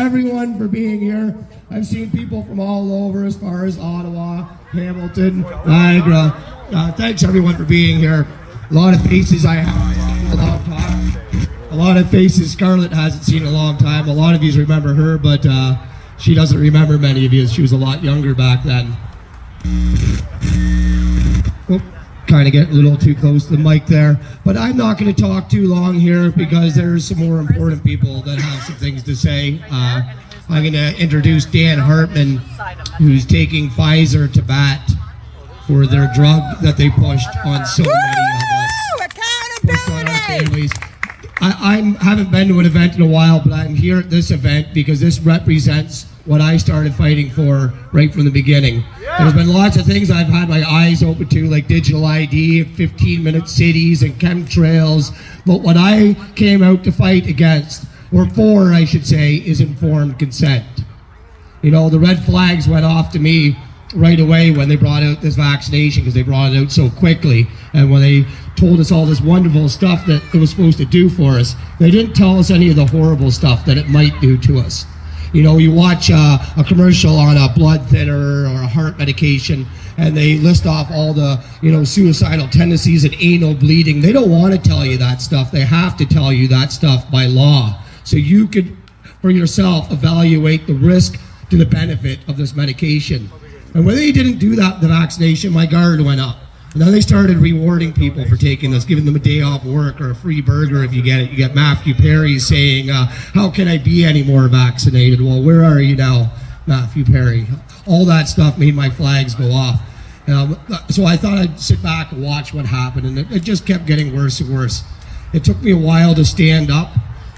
everyone for being here. I've seen people from all over, as far as Ottawa, Hamilton, Niagara. Thanks everyone for being here. A lot of faces I haven't seen in a long time. A lot of faces Scarlett hasn't seen in a long time. A lot of you remember her, but she doesn't remember many of you. She was a lot younger back then. Oh, kind of getting a little too close to the mic there. But I'm not going to talk too long here because there's some more important people that have some things to say. I'm going to introduce Dan Hartman, who's taking Pfizer to bat for their drug that they pushed on so many of us. Pushed on our families. I haven't been to an event in a while, but I'm here at this event because this represents what I started fighting for right from the beginning. There's been lots of things I've had my eyes open to, like digital ID, 15-minute cities, and chemtrails. But what I came out to fight against, or for, I should say, is informed consent. You know, the red flags went off to me right away when they brought out this vaccination, because they brought it out so quickly, and when they told us all this wonderful stuff that it was supposed to do for us, they didn't tell us any of the horrible stuff that it might do to us. You know, you watch a commercial on a blood thinner or a heart medication, and they list off all the, you know, suicidal tendencies and anal bleeding. They don't want to tell you that stuff. They have to tell you that stuff by law, so you could, for yourself, evaluate the risk to the benefit of this medication. And when they didn't do that, the vaccination, my guard went up. And then they started rewarding people for taking this, giving them a day off work or a free burger if you get it. You get Matthew Perry saying, how can I be any more vaccinated? Well, where are you now, Matthew Perry? All that stuff made my flags go off. So I thought I'd sit back and watch what happened, and it just kept getting worse and worse. It took me a while to stand up.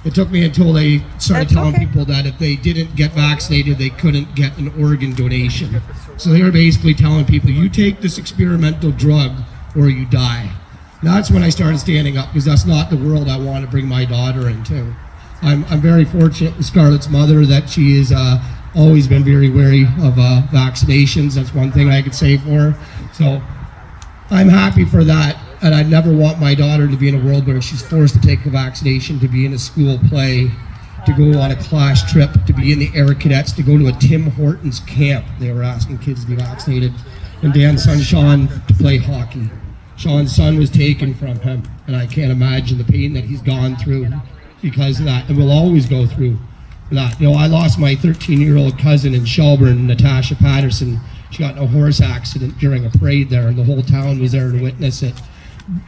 It took me until they started telling people that if they didn't get vaccinated, they couldn't get an organ donation. So they were basically telling people, you take this experimental drug or you die. And that's when I started standing up, because that's not the world I want to bring my daughter into. I'm very fortunate with Scarlett's mother that she has always been very wary of vaccinations. That's one thing I could say for her. So I'm happy for that. And I never want my daughter to be in a world where she's forced to take a vaccination, to be in a school play, to go on a class trip, to be in the Air Cadets, to go to a Tim Hortons camp. They were asking kids to be vaccinated. And Dan's son, Sean, to play hockey. Sean's son was taken from him, and I can't imagine the pain that he's gone through because of that, and will always go through that. You know, I lost my 13-year-old cousin in Shelburne, Natasha Patterson. She got in a horse accident during a parade there, and the whole town was there to witness it.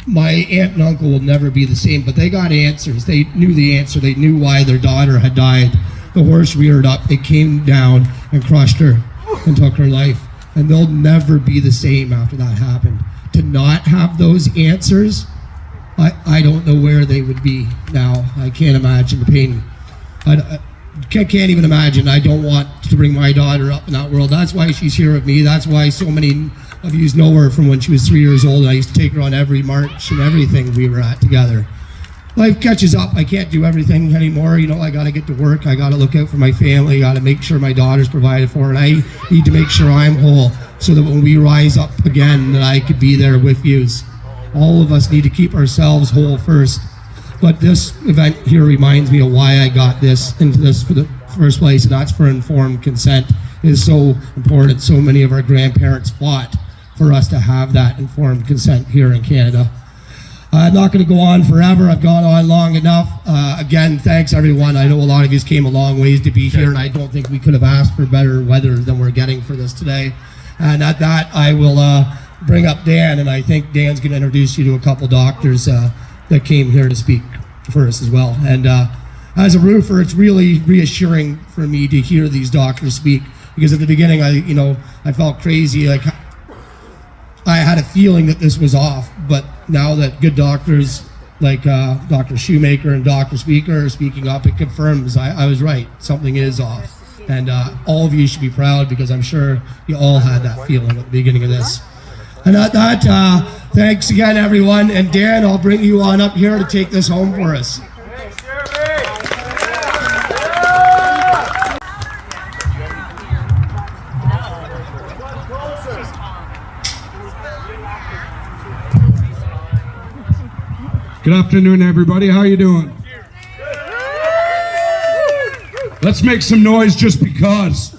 My aunt and uncle will never be the same, but they got answers. They knew the answer. They knew why their daughter had died. The horse reared up, it came down and crushed her and took her life. And they'll never be the same after that happened. To not have those answers, I don't know where they would be now. I can't imagine the pain. I can't even imagine. I don't want to bring my daughter up in that world. That's why she's here with me. That's why so many of you know her from when she was 3 years old. I used to take her on every march and everything we were at together. Life catches up. I can't do everything anymore. You know, I got to get to work. I got to look out for my family. I got to make sure my daughter's provided for, and I need to make sure I'm whole so that when we rise up again, that I could be there with you. All of us need to keep ourselves whole first. But this event here reminds me of why I got this into this for the first place, and that's for informed consent. It is so important. So many of our grandparents fought for us to have that informed consent here in Canada. I'm not going to go on forever. I've gone on long enough. Again, thanks everyone. I know a lot of you came a long ways to be here, and I don't think we could have asked for better weather than we're getting for this today. And at that, I will bring up Dan, and I think Dan's going to introduce you to a couple doctors that came here to speak for us as well. And as a roofer, it's really reassuring for me to hear these doctors speak, because at the beginning, I felt crazy. Like, I had a feeling that this was off, but now that good doctors like Dr. Shoemaker and Dr. Speaker are speaking up, it confirms I was right. Something is off. And all of you should be proud, because I'm sure you all had that feeling at the beginning of this. And at that, thanks again, everyone. And Dan, I'll bring you on up here to take this home for us. Good afternoon, everybody. How are you doing? Let's make some noise just because.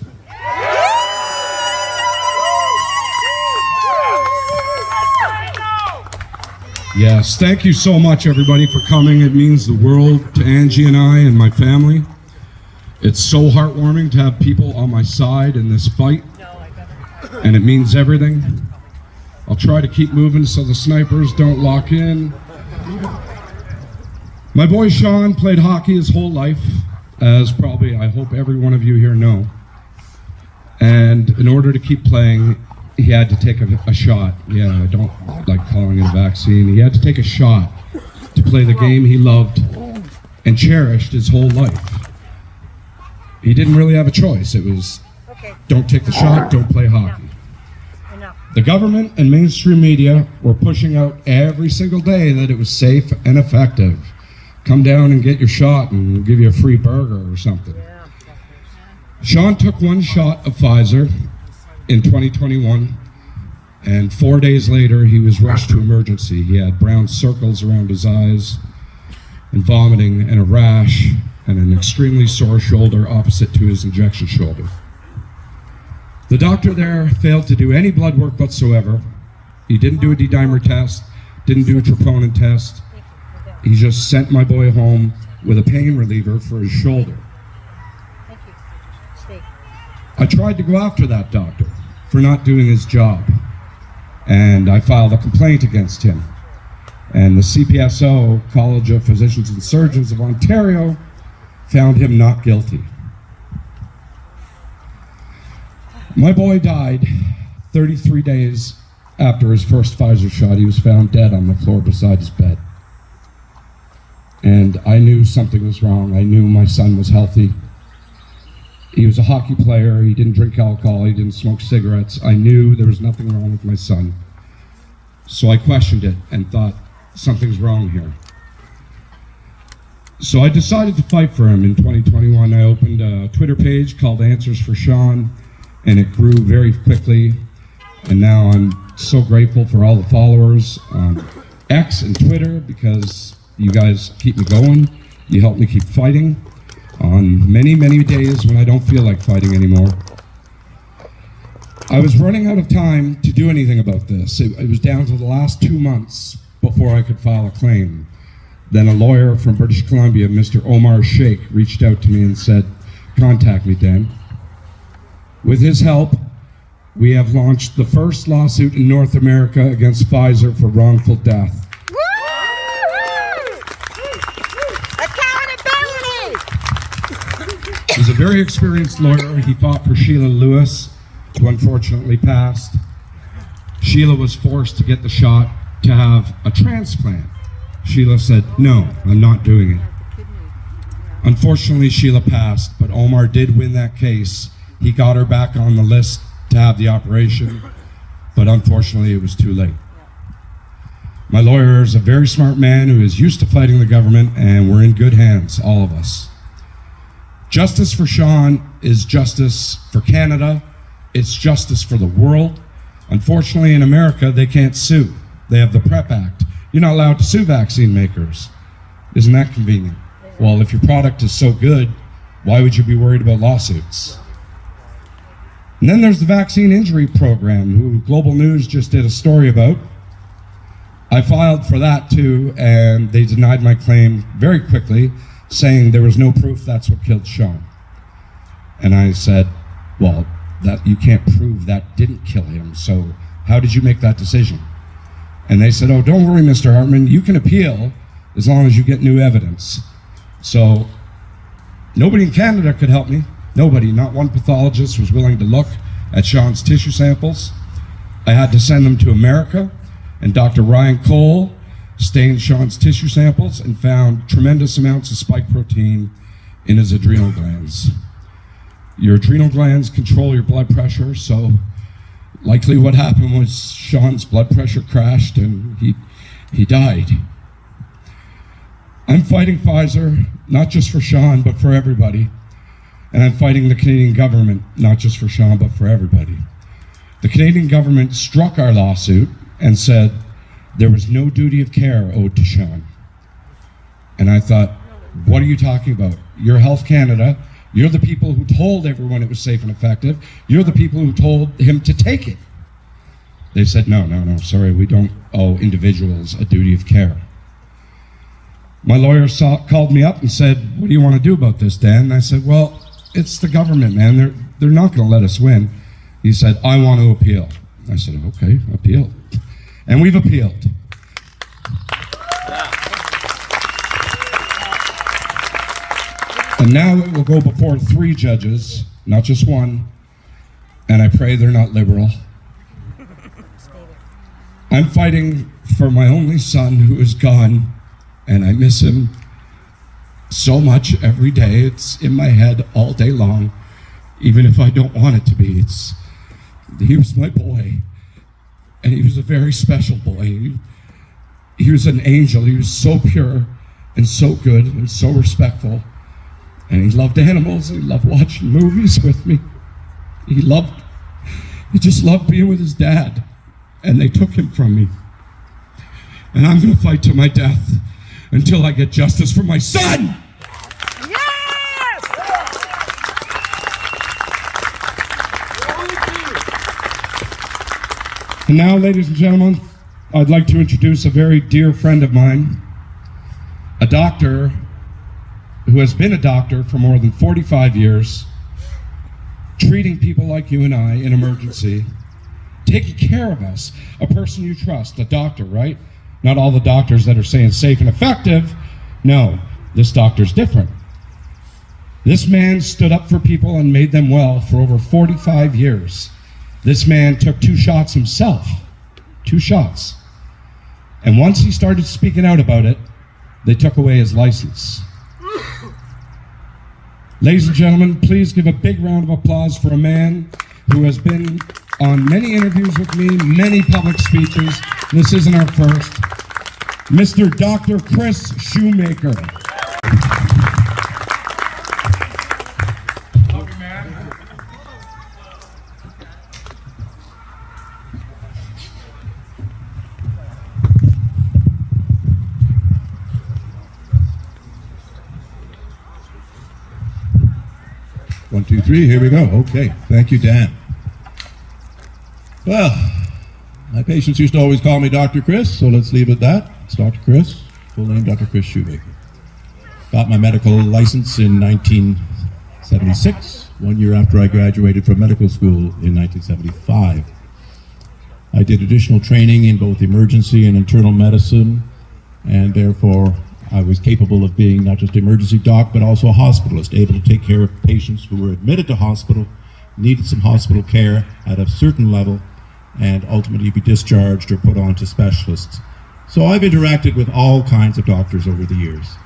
Yes, thank you so much, everybody, for coming. It means the world to Angie and I and my family. It's so heartwarming to have people on my side in this fight, and it means everything. I'll try to keep moving so the snipers don't lock in. My boy Sean played hockey his whole life, as probably I hope every one of you here know. And in order to keep playing, he had to take a shot. Yeah, I don't like calling it a vaccine. He had to take a shot to play the game he loved and cherished his whole life. He didn't really have a choice. It was, don't take the shot, don't play hockey. The government and mainstream media were pushing out every single day that it was safe and effective. Come down and get your shot and we'll give you a free burger or something. Sean took one shot of Pfizer in 2021, and 4 days later he was rushed to emergency. He had brown circles around his eyes and vomiting and a rash and an extremely sore shoulder opposite to his injection shoulder. The doctor there failed to do any blood work whatsoever. He didn't do a D-dimer test, didn't do a troponin test. He just sent my boy home with a pain reliever for his shoulder. I tried to go after that doctor for not doing his job, and I filed a complaint against him. And the CPSO, College of Physicians and Surgeons of Ontario, found him not guilty. My boy died 33 days after his first Pfizer shot. He was found dead on the floor beside his bed. And I knew something was wrong. I knew my son was healthy. He was a hockey player. He didn't drink alcohol. He didn't smoke cigarettes. I knew there was nothing wrong with my son. So I questioned it and thought, something's wrong here. So I decided to fight for him. In 2021, I opened a Twitter page called ANSWERS4SEAN, and it grew very quickly. And now I'm so grateful for all the followers on X and Twitter, because you guys keep me going. You help me keep fighting on many, many days when I don't feel like fighting anymore. I was running out of time to do anything about this. It was down to the last 2 months before I could file a claim. Then a lawyer from British Columbia, Mr. Omar Sheikh, reached out to me and said, contact me, Dan. With his help, we have launched the first lawsuit in North America against Pfizer for wrongful death. He's a very experienced lawyer. He fought for Sheila Lewis, who unfortunately passed. Sheila was forced to get the shot to have a transplant. Sheila said, no, I'm not doing it. Unfortunately, Sheila passed, but Omar did win that case. He got her back on the list to have the operation, but unfortunately it was too late. My lawyer is a very smart man who is used to fighting the government, and we're in good hands, all of us. Justice for Sean is justice for Canada. It's justice for the world. Unfortunately, in America, they can't sue. They have the PrEP Act. You're not allowed to sue vaccine makers. Isn't that convenient? Well, if your product is so good, why would you be worried about lawsuits? And then there's the Vaccine Injury Program, who Global News just did a story about. I filed for that too, and they denied my claim very quickly, saying there was no proof that's what killed Sean. And I said, well, that you can't prove that didn't kill him, so how did you make that decision? And they said, oh, don't worry, Mr. Hartman, you can appeal as long as you get new evidence. So nobody in Canada could help me. Nobody, not one pathologist was willing to look at Sean's tissue samples. I had to send them to America, and Dr. Ryan Cole stained Sean's tissue samples and found tremendous amounts of spike protein in his adrenal glands. Your adrenal glands control your blood pressure, so likely what happened was Sean's blood pressure crashed and he died. I'm fighting Pfizer, not just for Sean, but for everybody. And I'm fighting the Canadian government, not just for Sean, but for everybody. The Canadian government struck our lawsuit and said there was no duty of care owed to Sean. And I thought, what are you talking about? You're Health Canada. You're the people who told everyone it was safe and effective. You're the people who told him to take it. They said, no, sorry, we don't owe individuals a duty of care. My lawyer called me up and said, what do you want to do about this, Dan? And I said, well, it's the government, man. They're not going to let us win. He said, I want to appeal. I said, okay, appeal. And we've appealed. And now it will go before 3 judges, not just one, and I pray they're not liberal. I'm fighting for my only son who is gone, and I miss him so much every day. It's in my head all day long, even if I don't want it to be. He was my boy, and he was a very special boy. He was an angel. He was so pure and so good and so respectful, and he loved animals. He loved watching movies with me. He just loved being with his dad, and they took him from me. And I'm going to fight to my death until I get justice for my son! Yes! And now, ladies and gentlemen, I'd like to introduce a very dear friend of mine, a doctor who has been a doctor for more than 45 years, treating people like you and I in emergency, taking care of us, a person you trust, a doctor, right? Not all the doctors that are saying safe and effective. No, this doctor's different. This man stood up for people and made them well for over 45 years. This man took 2 shots himself. 2 shots. And once he started speaking out about it, they took away his license. Ladies and gentlemen, please give a big round of applause for a man who has been on many interviews with me, many public speeches. This isn't our first. Mr. Dr. Chris Shoemaker. Love you, man. One, two, three, here we go. Okay, thank you, Dan. Well, my patients used to always call me Dr. Chris, so let's leave it at that. It's Dr. Chris, full name Dr. Chris Shoemaker. Got my medical license in 1976, 1 year after I graduated from medical school in 1975. I did additional training in both emergency and internal medicine, and therefore I was capable of being not just emergency doc, but also a hospitalist, able to take care of patients who were admitted to hospital, needed some hospital care at a certain level, and ultimately be discharged or put on to specialists. So I've interacted with all kinds of doctors over the years.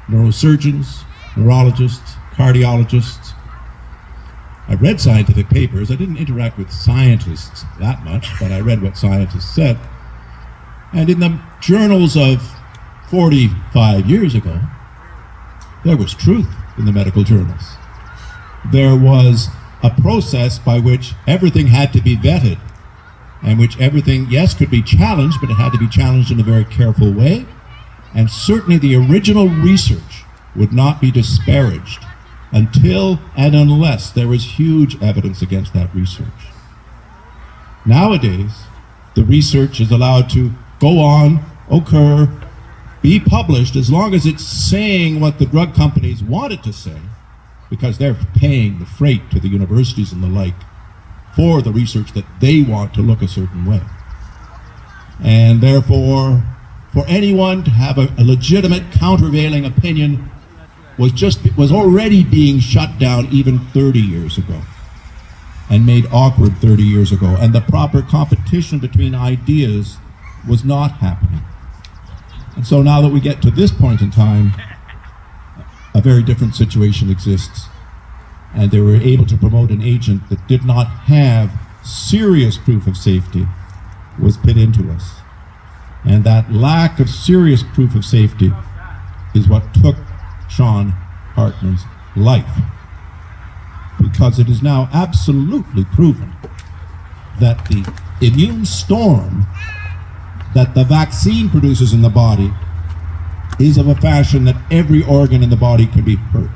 Neurosurgeons, neurologists, cardiologists. I read scientific papers. I didn't interact with scientists that much, but I read what scientists said. And in the journals of 45 years ago, there was truth in the medical journals. There was a process by which everything had to be vetted, and which everything, yes, could be challenged, but it had to be challenged in a very careful way. And certainly the original research would not be disparaged until and unless there was huge evidence against that research. Nowadays, the research is allowed to go on, occur, be published as long as it's saying what the drug companies want it to say, because they're paying the freight to the universities and the like for the research that they want to look a certain way. And therefore, for anyone to have a legitimate countervailing opinion was already being shut down even 30 years ago and made awkward 30 years ago. And the proper competition between ideas was not happening. And so now that we get to this point in time, a very different situation exists. And they were able to promote an agent that did not have serious proof of safety was put into us. And that lack of serious proof of safety is what took Sean Hartman's life. Because it is now absolutely proven that the immune storm that the vaccine produces in the body is of a fashion that every organ in the body can be hurt.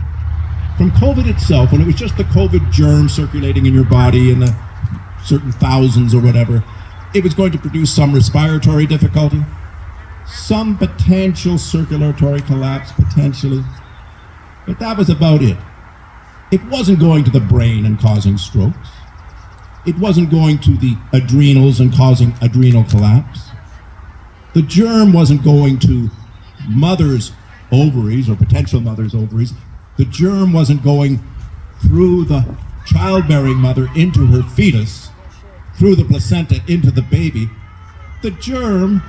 from COVID itself, when it was just the COVID germ circulating in your body in the certain thousands or whatever, it was going to produce some respiratory difficulty, some potential circulatory collapse, potentially. But that was about it. It wasn't going to the brain and causing strokes. It wasn't going to the adrenals and causing adrenal collapse. The germ wasn't going to mother's ovaries or potential mother's ovaries. The germ wasn't going through the childbearing mother into her fetus, through the placenta into the baby. The germ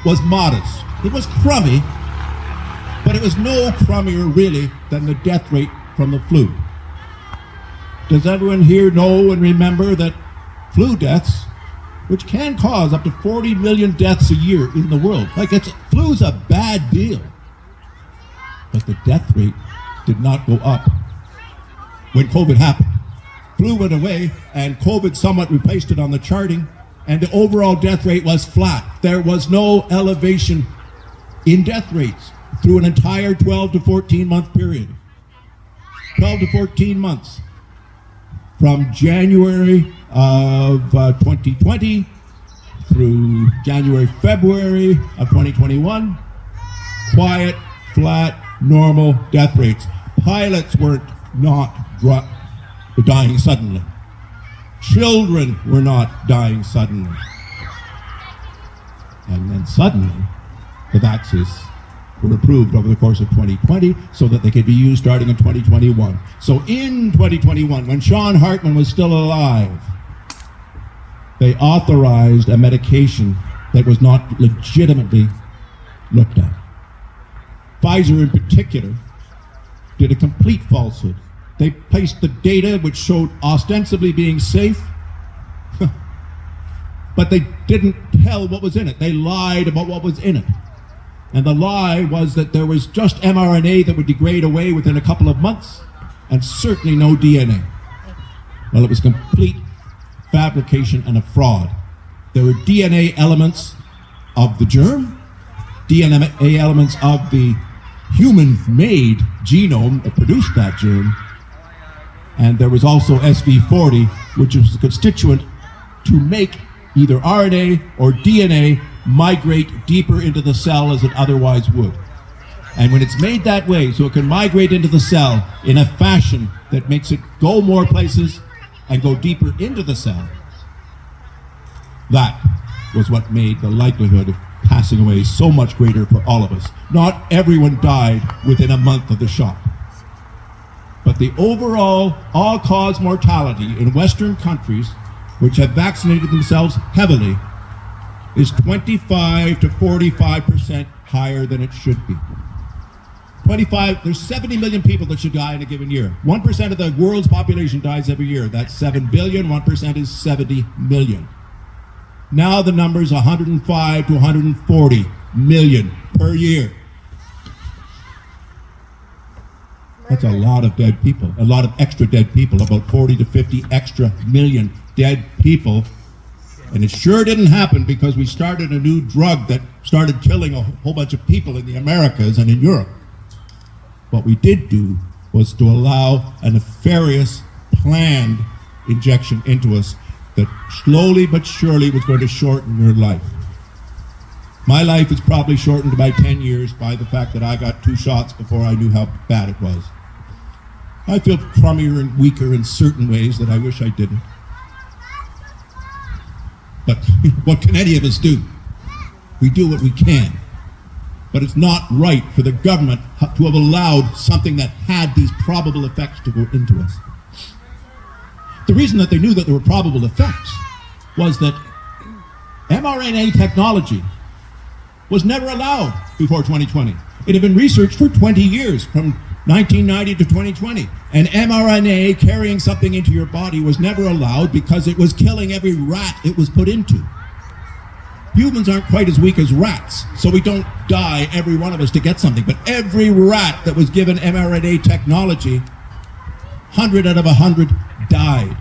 was modest. It was crummy, but it was no crummier really than the death rate from the flu. Does everyone here know and remember that flu deaths, which can cause up to 40 million deaths a year in the world, flu's a bad deal, but the death rate did not go up when COVID happened. Flu went away and COVID somewhat replaced it on the charting, and the overall death rate was flat. There was no elevation in death rates through an entire 12 to 14 month period. 12 to 14 months. From January of 2020 through January, February of 2021, quiet, flat, normal death rates. Pilots were not dying suddenly. Children were not dying suddenly. And then suddenly, the vaccines were approved over the course of 2020 so that they could be used starting in 2021. So in 2021, when Sean Hartman was still alive, they authorized a medication that was not legitimately looked at. Pfizer in particular did a complete falsehood. They placed the data which showed ostensibly being safe, but they didn't tell what was in it. They lied about what was in it. And the lie was that there was just mRNA that would degrade away within a couple of months, and certainly no DNA. Well, it was complete fabrication and a fraud. There were DNA elements of the germ, DNA elements of the human-made genome that produced that germ, and there was also SV40, which was the constituent to make either RNA or DNA migrate deeper into the cell as it otherwise would. And when it's made that way, so it can migrate into the cell in a fashion that makes it go more places and go deeper into the cell, that was what made the likelihood of passing away so much greater for all of us. Not everyone died within a month of the shot. But the overall all-cause mortality in Western countries which have vaccinated themselves heavily is 25 to 45% higher than it should be. There's 70 million people that should die in a given year. 1% of the world's population dies every year. That's 7 billion, 1% is 70 million. Now the number is 105 to 140 million per year. That's a lot of dead people, a lot of extra dead people, about 40 to 50 extra million dead people. And it sure didn't happen because we started a new drug that started killing a whole bunch of people in the Americas and in Europe. What we did do was to allow a nefarious, planned injection into us that slowly but surely was going to shorten your life. My life is probably shortened by 10 years by the fact that I got 2 shots before I knew how bad it was. I feel crummier and weaker in certain ways that I wish I didn't. But what can any of us do? We do what we can. But it's not right for the government to have allowed something that had these probable effects to go into us. The reason that they knew that there were probable effects was that mRNA technology was never allowed before 2020. It had been researched for 20 years, from 1990 to 2020. And mRNA carrying something into your body was never allowed because it was killing every rat it was put into. Humans aren't quite as weak as rats, so we don't die, every one of us, to get something. But every rat that was given mRNA technology, 100 out of 100 died.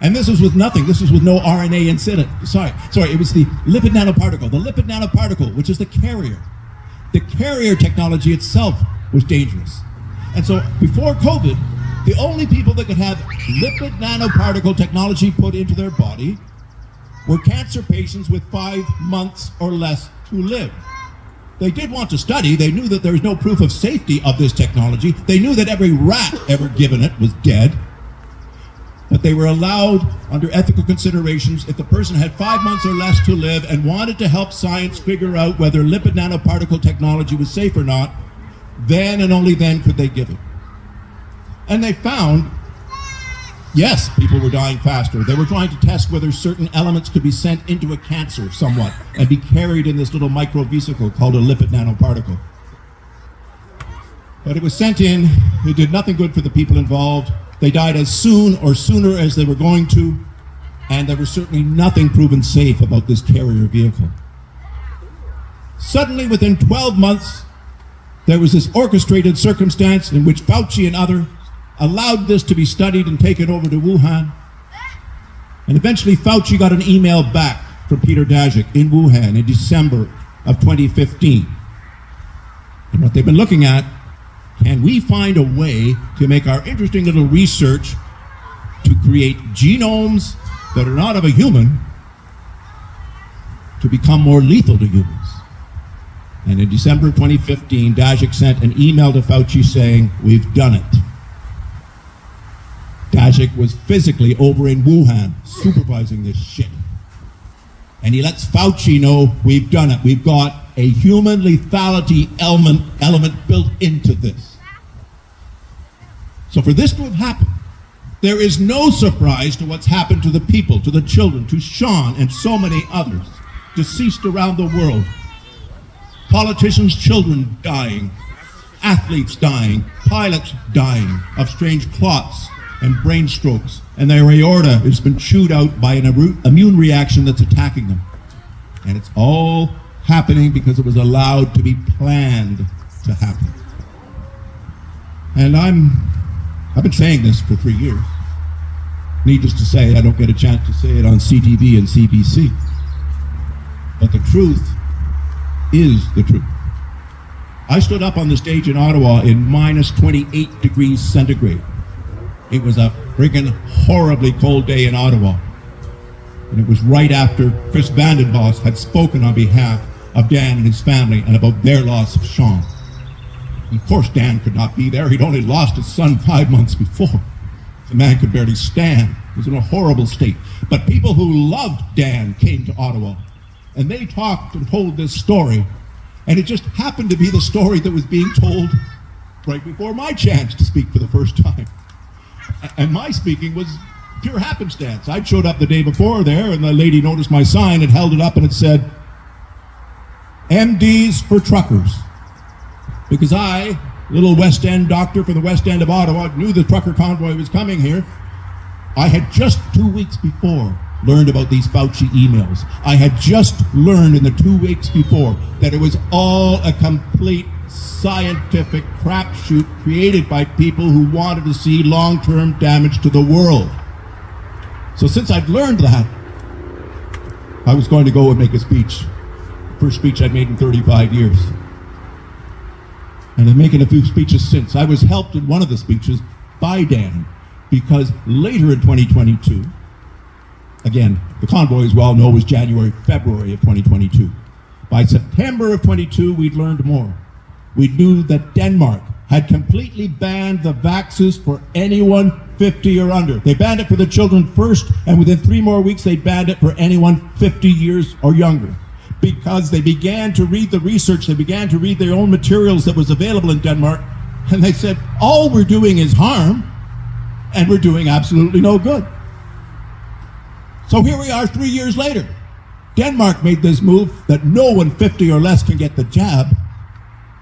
And this was with nothing. This was with no RNA in it. Sorry, it was the lipid nanoparticle. The lipid nanoparticle, which is the carrier. The carrier technology itself was dangerous. And so before COVID, the only people that could have lipid nanoparticle technology put into their body were cancer patients with 5 months or less to live. They did want to study. They knew that there was no proof of safety of this technology. They knew that every rat ever given it was dead. But they were allowed, under ethical considerations, if the person had 5 months or less to live and wanted to help science figure out whether lipid nanoparticle technology was safe or not, then and only then could they give it. And they found, yes, people were dying faster. They were trying to test whether certain elements could be sent into a cancer somewhat and be carried in this little microvesicle called a lipid nanoparticle. But it was sent in, it did nothing good for the people involved. They died as soon or sooner as they were going to, and there was certainly nothing proven safe about this carrier vehicle. Suddenly, within 12 months, there was this orchestrated circumstance in which Fauci and others allowed this to be studied and taken over to Wuhan. And eventually Fauci got an email back from Peter Daszak in Wuhan in December of 2015. And what they've been looking at, can we find a way to make our interesting little research to create genomes that are not of a human to become more lethal to humans? And in December of 2015, Daszak sent an email to Fauci saying, we've done it. Daszak was physically over in Wuhan supervising this shit. And he lets Fauci know, we've done it. We've got a human lethality element built into this. So for this to have happened, there is no surprise to what's happened to the people, to the children, to Sean and so many others, deceased around the world. Politicians' children dying, athletes dying, pilots dying of strange clots and brain strokes, and their aorta has been chewed out by an immune reaction that's attacking them. And it's all happening because it was allowed to be planned to happen. And I've been saying this for 3 years. Needless to say, I don't get a chance to say it on CTV and CBC. But the truth is the truth. I stood up on the stage in Ottawa in minus 28 degrees centigrade. It was a friggin' horribly cold day in Ottawa. And it was right after Chris Vanden Bosch had spoken on behalf of Dan and his family and about their loss of Sean. Of course, Dan could not be there. He'd only lost his son 5 months before. The man could barely stand. He was in a horrible state. But people who loved Dan came to Ottawa, and they talked and told this story. And it just happened to be the story that was being told right before my chance to speak for the first time. And my speaking was pure happenstance. I showed up the day before there, and the lady noticed my sign and held it up, and it said, MDs for truckers. Because I, little West End doctor from the West End of Ottawa, knew the trucker convoy was coming here. I had just 2 weeks before learned about these Fauci emails. I had just learned in the 2 weeks before that it was all a complete scientific crapshoot created by people who wanted to see long-term damage to the world. So since I'd learned that, I was going to go and make a speech. First speech I'd made in 35 years. And I'm making a few speeches since. I was helped in one of the speeches by Dan, because later in 2022, again, the convoy, as well know, was January, February of 2022. By September of 22, we'd learned more. We knew that Denmark had completely banned the vaxes for anyone 50 or under. They banned it for the children first, and within 3 more weeks, they banned it for anyone 50 years or younger. Because they began to read the research, they began to read their own materials that was available in Denmark, and they said, all we're doing is harm, and we're doing absolutely no good. So here we are 3 years later. Denmark made this move that no one 50 or less can get the jab.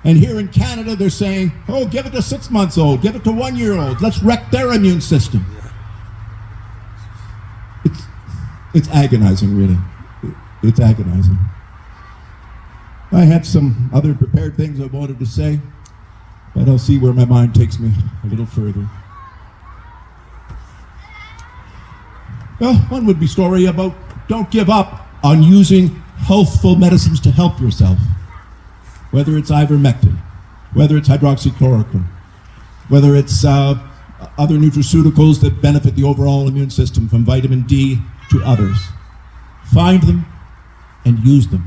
And here in Canada, they're saying, oh, give it to 6 months old, give it to 1 year old. Let's wreck their immune system. It's agonizing, really. It's agonizing. I had some other prepared things I wanted to say, but I'll see where my mind takes me a little further. Well, one would be story about don't give up on using healthful medicines to help yourself. Whether it's ivermectin, whether it's hydroxychloroquine, whether it's other nutraceuticals that benefit the overall immune system, from vitamin D to others. Find them and use them.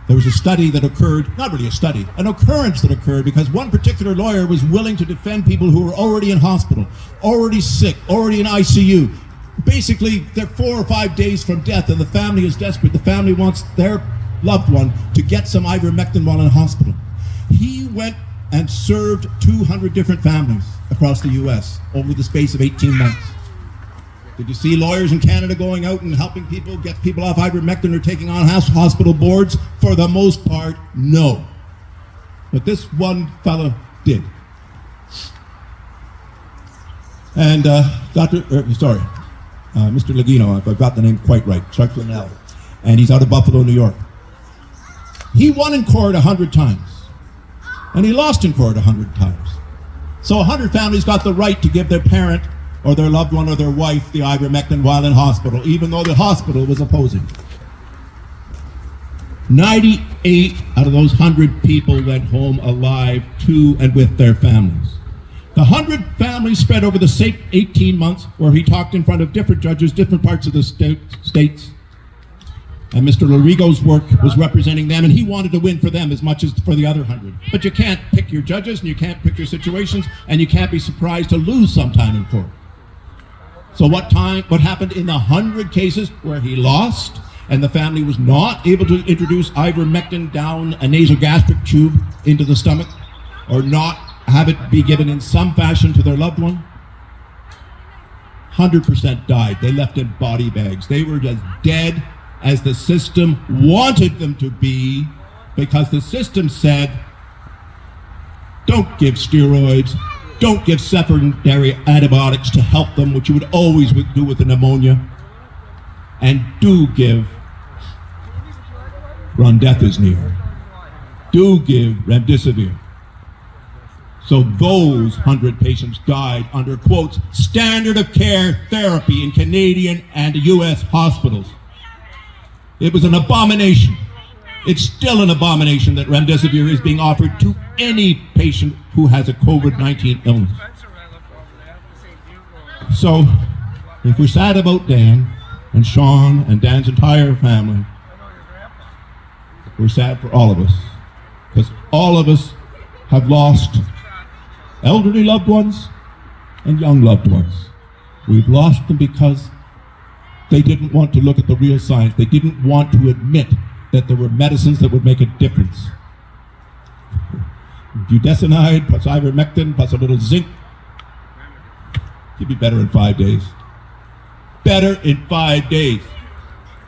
There was a study that occurred, not really a study, an occurrence that occurred because one particular lawyer was willing to defend people who were already in hospital, already sick, already in ICU. Basically, they're 4 or 5 days from death and the family is desperate. The family wants their loved one to get some ivermectin while in hospital. He went and served 200 different families across the US over the space of 18 months. Did you see lawyers in Canada going out and helping people, get people off ivermectin or taking on hospital boards? For the most part, no. But this one fellow did. And Mr. Lagino, if I've got the name quite right, Chuck Linnell, and he's out of Buffalo, New York. He won in court 100 times, and he lost in court 100 times. So 100 families got the right to give their parent or their loved one or their wife the ivermectin while in hospital, even though the hospital was opposing. 98 out of those 100 people went home alive to and with their families. The 100 families spread over the same 18 months where he talked in front of different judges, different parts of the states. And Mr. Larigo's work was representing them, and he wanted to win for them as much as for the other 100. But you can't pick your judges, and you can't pick your situations, and you can't be surprised to lose sometime in court. So what happened in the 100 cases where he lost, and the family was not able to introduce ivermectin down a nasogastric tube into the stomach, or not have it be given in some fashion to their loved one? 100% died. They left in body bags. They were as dead as the system wanted them to be, because the system said, don't give steroids, don't give secondary antibiotics to help them, which you would always do with a pneumonia, and do give, when death is near, do give remdesivir. So those 100 patients died under, quotes, standard of care therapy in Canadian and US hospitals. It was an abomination. It's still an abomination that remdesivir is being offered to any patient who has a COVID-19 illness. So, if we're sad about Dan and Sean and Dan's entire family, we're sad for all of us, because all of us have lost elderly loved ones and young loved ones. We've lost them because they didn't want to look at the real science. They didn't want to admit that there were medicines that would make a difference. Budesonide plus ivermectin plus a little zinc, you'd be better in 5 days. Better in 5 days.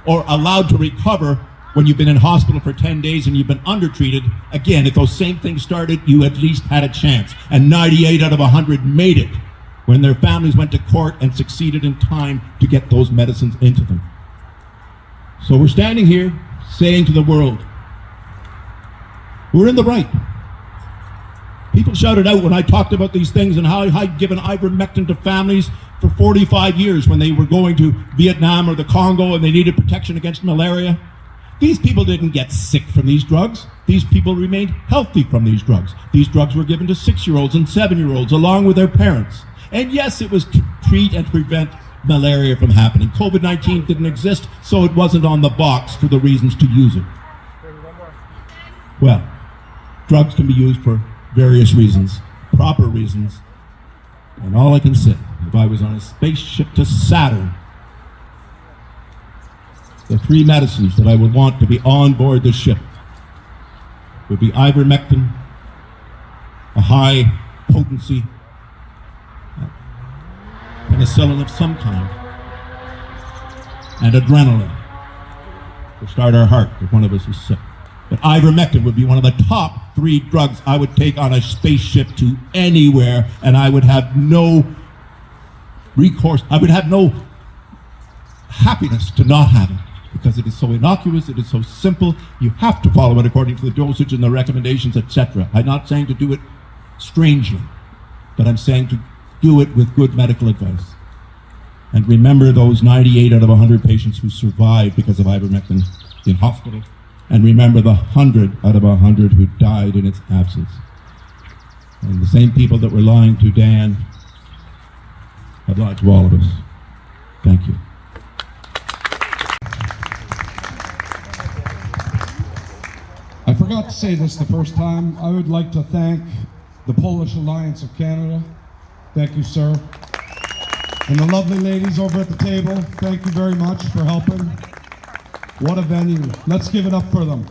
Or allowed to recover when you've been in hospital for 10 days and you've been undertreated. Again, if those same things started, you at least had a chance. And 98 out of 100 made it when their families went to court and succeeded in time to get those medicines into them. So we're standing here saying to the world, we're in the right. People shouted out when I talked about these things and how I'd given ivermectin to families for 45 years when they were going to Vietnam or the Congo and they needed protection against malaria. These people didn't get sick from these drugs. These people remained healthy from these drugs. These drugs were given to 6-year-olds and 7-year-olds along with their parents. And yes, it was to treat and prevent malaria from happening. COVID-19 didn't exist, so it wasn't on the box for the reasons to use it. Well, drugs can be used for various reasons, proper reasons. And all I can say, if I was on a spaceship to Saturn, the 3 medicines that I would want to be on board the ship would be ivermectin, a high potency penicillin of some kind, and adrenaline to start our heart if one of us is sick. But ivermectin would be one of the top 3 drugs I would take on a spaceship to anywhere, and I would have no recourse, I would have no happiness to not have it, because it is so innocuous, it is so simple, you have to follow it according to the dosage and the recommendations, etc. I'm not saying to do it strangely, but I'm saying to do it with good medical advice. And remember those 98 out of 100 patients who survived because of ivermectin in hospital. And remember the 100 out of 100 who died in its absence. And the same people that were lying to Dan have lied to all of us. Thank you. I forgot to say this the first time. I would like to thank the Polish Alliance of Canada. Thank you, sir. And the lovely ladies over at the table, thank you very much for helping. What a venue. Let's give it up for them.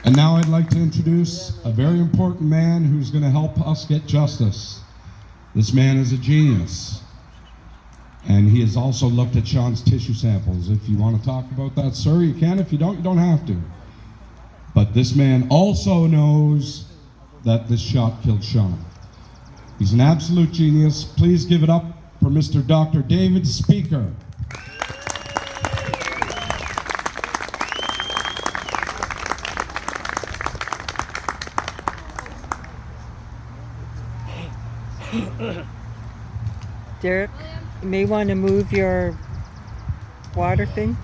And now I'd like to introduce a very important man who's going to help us get justice. This man is a genius. And he has also looked at Sean's tissue samples. If you want to talk about that, sir, you can. If you don't have to. But this man also knows that this shot killed Sean. He's an absolute genius. Please give it up for Mr. Dr. David Speaker. Derek, you may want to move your water thing.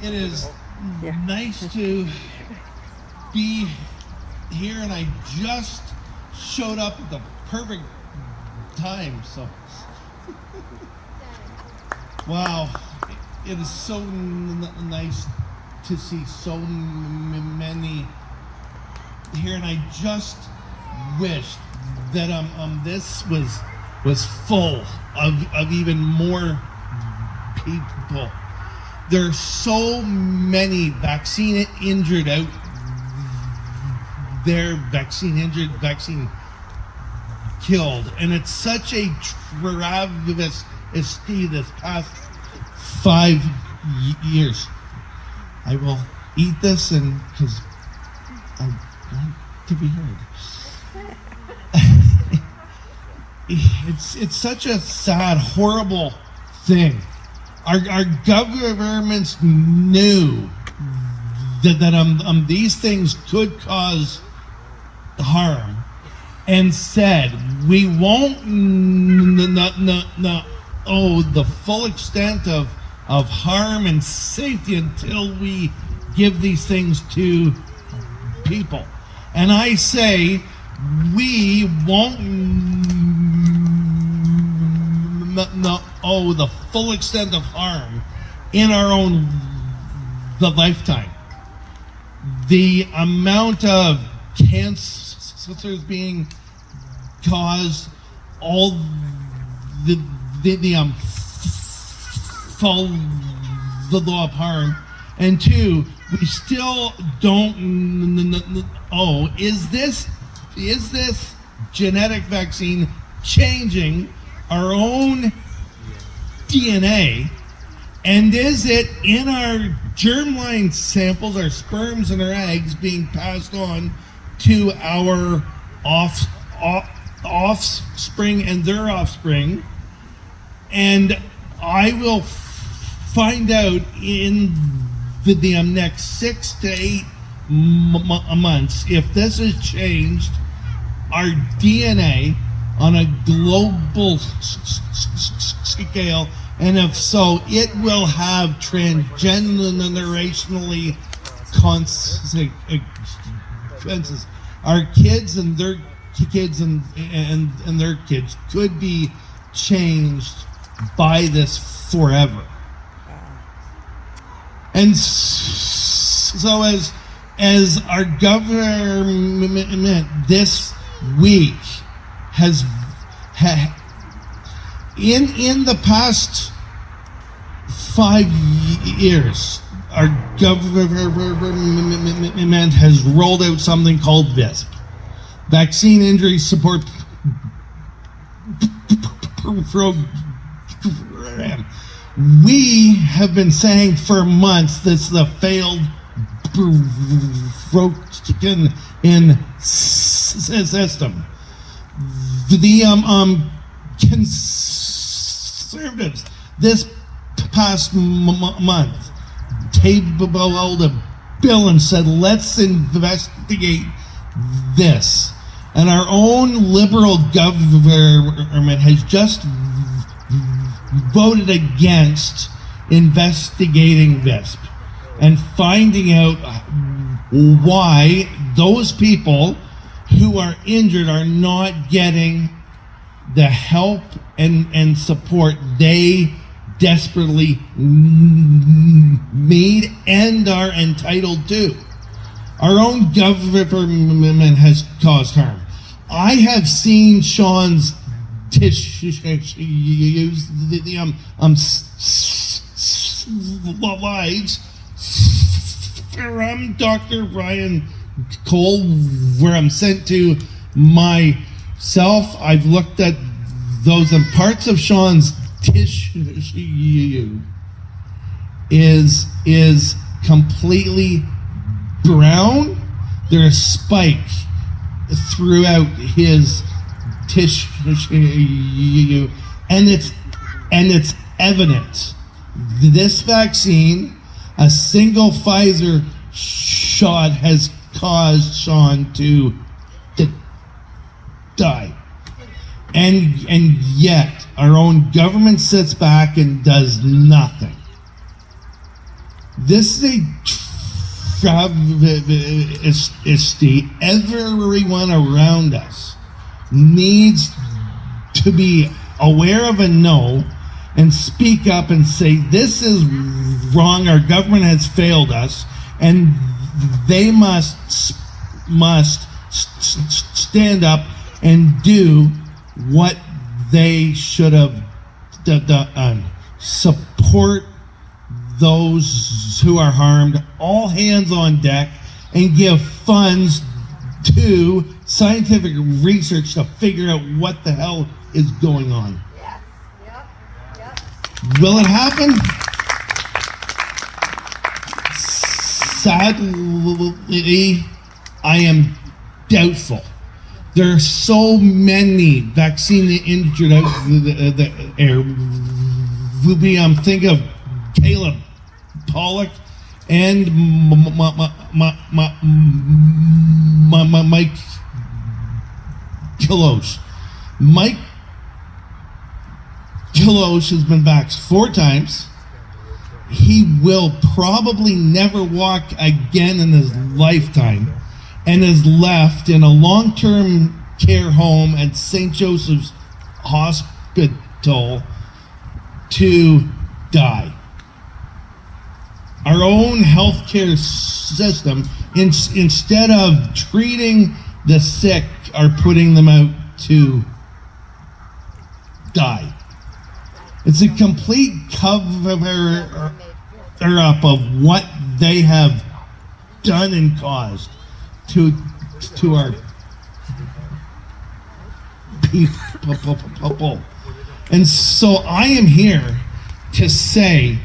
It is Yeah. nice to be here, and I just showed up at the perfect time. So, wow, it is so nice to see so many here, and I just wish that this was full of even more people. There are so many vaccine injured out there, vaccine injured, vaccine killed, and it's such a travesty this past 5 years. I will eat this, and because I want to be heard. It's such a sad, horrible thing. Our governments knew that these things could cause harm, and said we won't know the full extent of harm and safety until we give these things to people. And I say we won't know the full extent of harm in our own lifetime. The amount of cancers being caused, all the follow-up harm, and two, we still don't know, is this genetic vaccine changing our own DNA, and is it in our germline samples, our sperms and our eggs, being passed on to our offspring and their offspring? And I will find out in the next 6 to 8 months if this has changed our DNA on a global scale, and if so, it will have transgenerationally consequences. Our kids and their kids and their kids could be changed by this forever. And so as our government this week has in the past 5 years, our government has rolled out something called VISP, Vaccine Injury Support Program. We have been saying for months this is a failed broken system. The conservatives this past month tabled a bill and said, let's investigate this. And our own liberal government has just voted against investigating VISP. and finding out why those people who are injured are not getting the help and support they desperately need and are entitled to. Our own government has caused harm. I have seen Sean's tissues, slides from Dr. Brian Cole, where I'm sent to myself. I've looked at those, and parts of Sean's tissue is completely brown. There's spike throughout his tissue, and it's evident. This vaccine, a single Pfizer shot, has caused Sean to die. And yet, our own government sits back and does nothing. This is a travesty. Everyone around us needs to be aware of and know and speak up and say, this is wrong, our government has failed us, and they must stand up and do what they should have done. Support those who are harmed, all hands on deck, and give funds to scientific research to figure out what the hell is going on. Will it happen? Sadly, I am doubtful. There are so many vaccine injured out the air. Think of Caleb Pollock and Mike Kilosh. Mike Kilosh has been vaxxed 4 times. He will probably never walk again in his lifetime, and is left in a long-term care home at St. Joseph's Hospital to die. Our own healthcare system, instead of treating the sick, are putting them out to die. It's a complete cover up of what they have done and caused to our people. And so I am here to say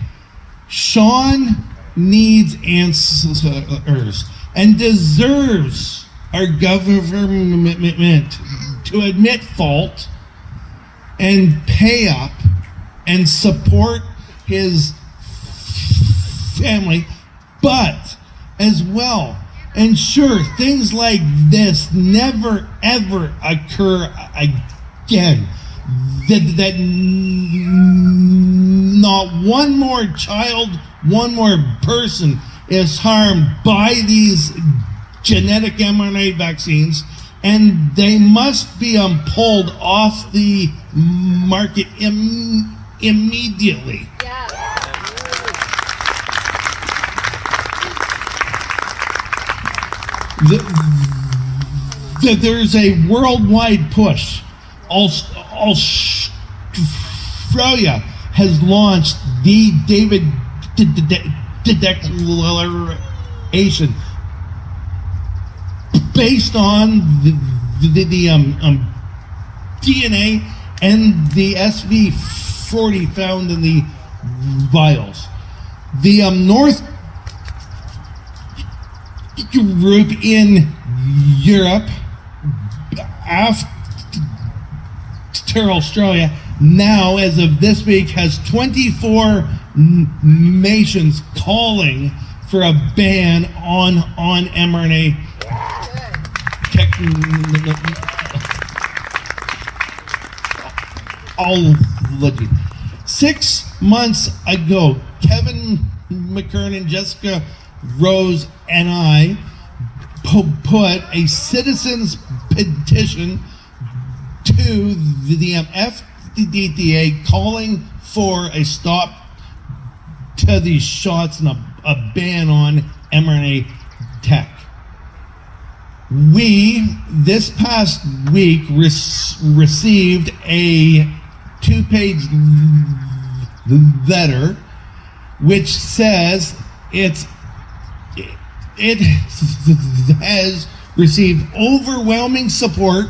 Sean needs answers and deserves our government to admit fault and pay up and support his family, but as well ensure things like this never ever occur again. That not one more child, one more person is harmed by these genetic mRNA vaccines, and they must be pulled off the market immediately. There's a worldwide push. Australia has launched the David Declaration based on the DNA and the SV40 found in the vials. The North group in Europe, after Australia, now as of this week has 24 nations calling for a ban on mRNA technology. 6 months ago, Kevin McKernan, Jessica Rose, and I put a citizens petition to the FDDA calling for a stop to these shots and a ban on mRNA tech. We, this past week, received a 2-page letter which says it has received overwhelming support,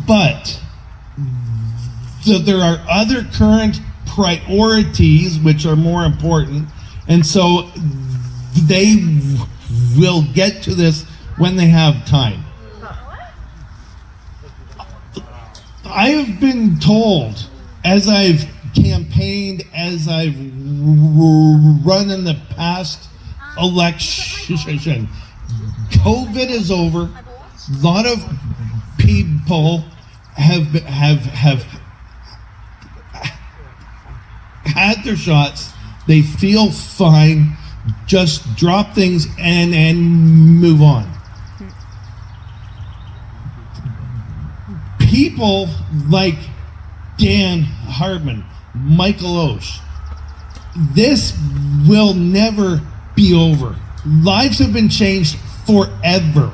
but there are other current priorities which are more important, and so they will get to this when they have time. I have been told, as I've campaigned, as I've run in the past election, COVID is over. A lot of people have had their shots. They feel fine. Just drop things and move on. People like Dan Hartman, Michael Osh, this will never be over. Lives have been changed forever.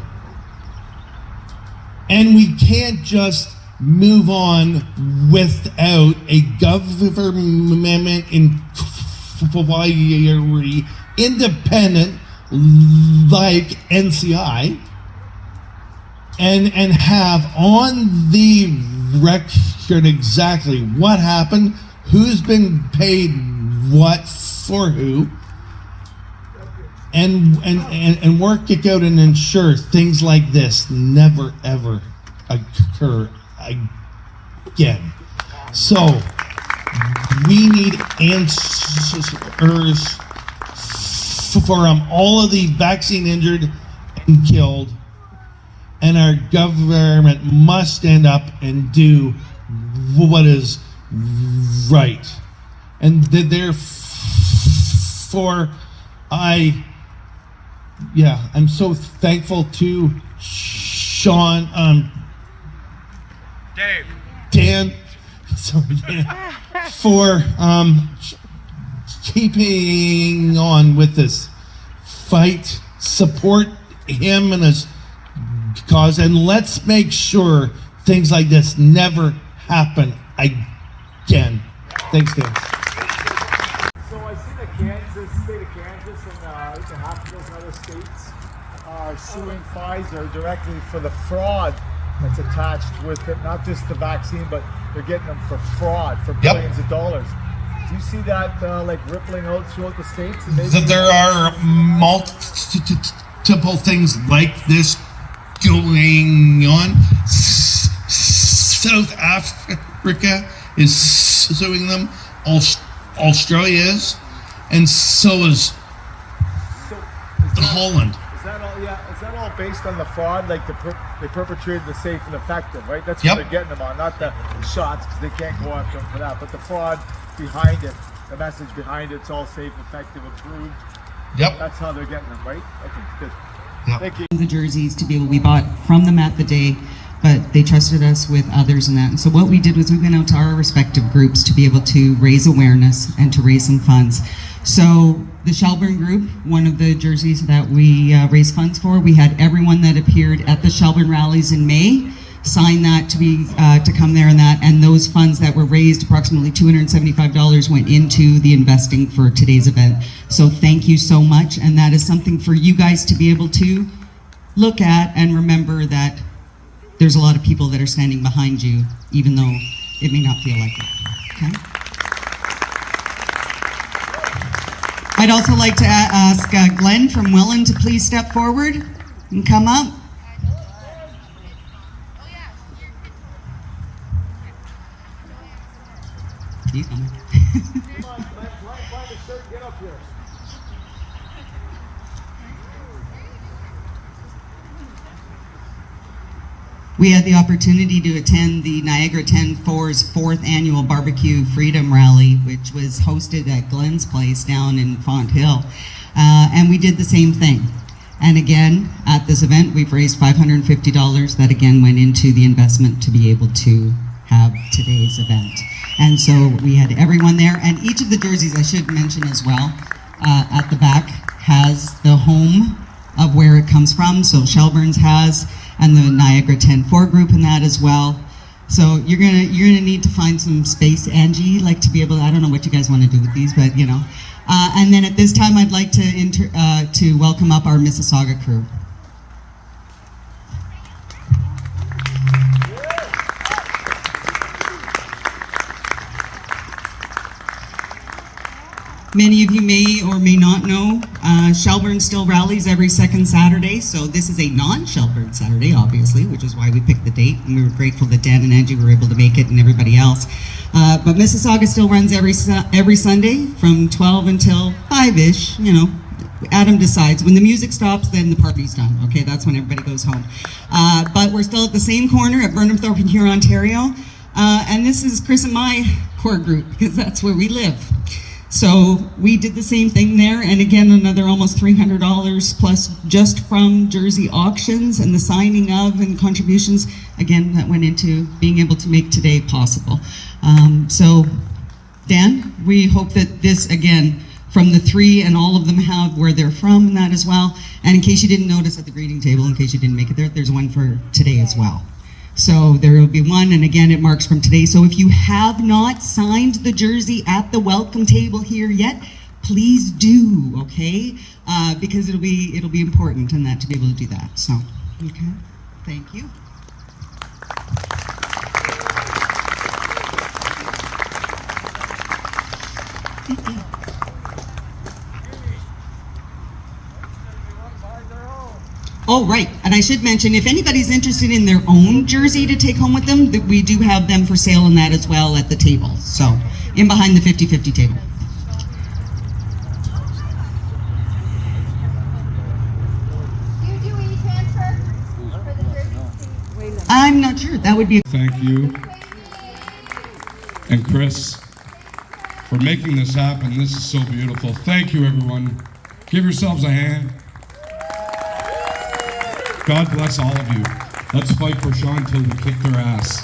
And we can't just move on without a government inquiry, independent like NCI, and have on the record exactly what happened, who's been paid what for who, and work it out and ensure things like this never ever occur again. So we need answers for all of the vaccine injured and killed, and our government must stand up and do what is right. And therefore, I'm so thankful to Sean, Dan, for keeping on with this fight. Support him and his cause, and let's make sure things like this never happen again. Thanks, Dan. So I see that state of Kansas and half a dozen other states are suing Pfizer directly for the fraud that's attached with it, not just the vaccine, but they're getting them for fraud for billions of dollars. Do you see that like rippling out throughout the states? And There are multiple things like this going on. South Africa is suing them. Australia is, and so is Holland. Is that all? Yeah. Is that all based on the fraud? Like they perpetrated the safe and effective, right? That's what they're getting them on, not the shots, because they can't go after them for that. But the fraud behind it, the message behind it's all safe, effective, approved. That's how they're getting them, right? Okay, good. Thank you. The jerseys to be able, we bought from them at the day, but they trusted us with others and that. And so what we did was we went out to our respective groups to be able to raise awareness and to raise some funds. So the Shelburne group, one of the jerseys that we raised funds for, we had everyone that appeared at the Shelburne rallies in May sign that to be to come there, and those funds that were raised, approximately $275, went into the investing for today's event. So thank you so much, and that is something for you guys to be able to look at and remember that there's a lot of people that are standing behind you, even though it may not feel like it. Okay. I'd also like to ask Glenn from Welland to please step forward and come up. He's coming. Come on, find the shirt, get up here. we had the opportunity to attend the Niagara 10-4's 4th annual Barbecue Freedom Rally, which was hosted at Glenn's Place down in Font Hill. And we did the same thing. And again, at this event, we've raised $550 that again went into the investment to be able to have today's event. And so we had everyone there, and each of the jerseys, I should mention as well, at the back has the home of where it comes from. So Shelburne's has, and the Niagara 10-4 group in that as well. So you're gonna need to find some space, Angie, like to be able to, I don't know what you guys want to do with these, but you know. And then at this time, I'd like to welcome up our Mississauga crew. Many of you may or may not know, Shelburne still rallies every second Saturday, so this is a non-Shelburne Saturday, obviously, which is why we picked the date, and we were grateful that Dan and Angie were able to make it, and everybody else. But Mississauga still runs every Sunday from 12 until 5-ish, you know. Adam decides. When the music stops, then the party's done, okay? That's when everybody goes home. But we're still at the same corner at Burnhamthorpe in Huron, Ontario, and this is Chris and my core group, because that's where we live. So we did the same thing there, and again, another almost $300 plus just from jersey auctions and the signing of and contributions, again, that went into being able to make today possible. So Dan, we hope that this, again, from the three, and all of them have where they're from and that as well. And in case you didn't notice at the greeting table, in case you didn't make it there, there's one for today as well. So there will be one, and again, it marks from today. So if you have not signed the jersey at the welcome table here yet, please do, okay? Because it'll be important in that to be able to do that. So, okay, thank you. Oh, right, and I should mention, if anybody's interested in their own jersey to take home with them, that we do have them for sale in that as well at the table. So, in behind the 50-50 table. Do you do e-transfer for the jerseys? I'm not sure, that would be. Thank you. And Chris, for making this happen. This is so beautiful. Thank you, everyone. Give yourselves a hand. God bless all of you. Let's fight for Sean till we kick their ass.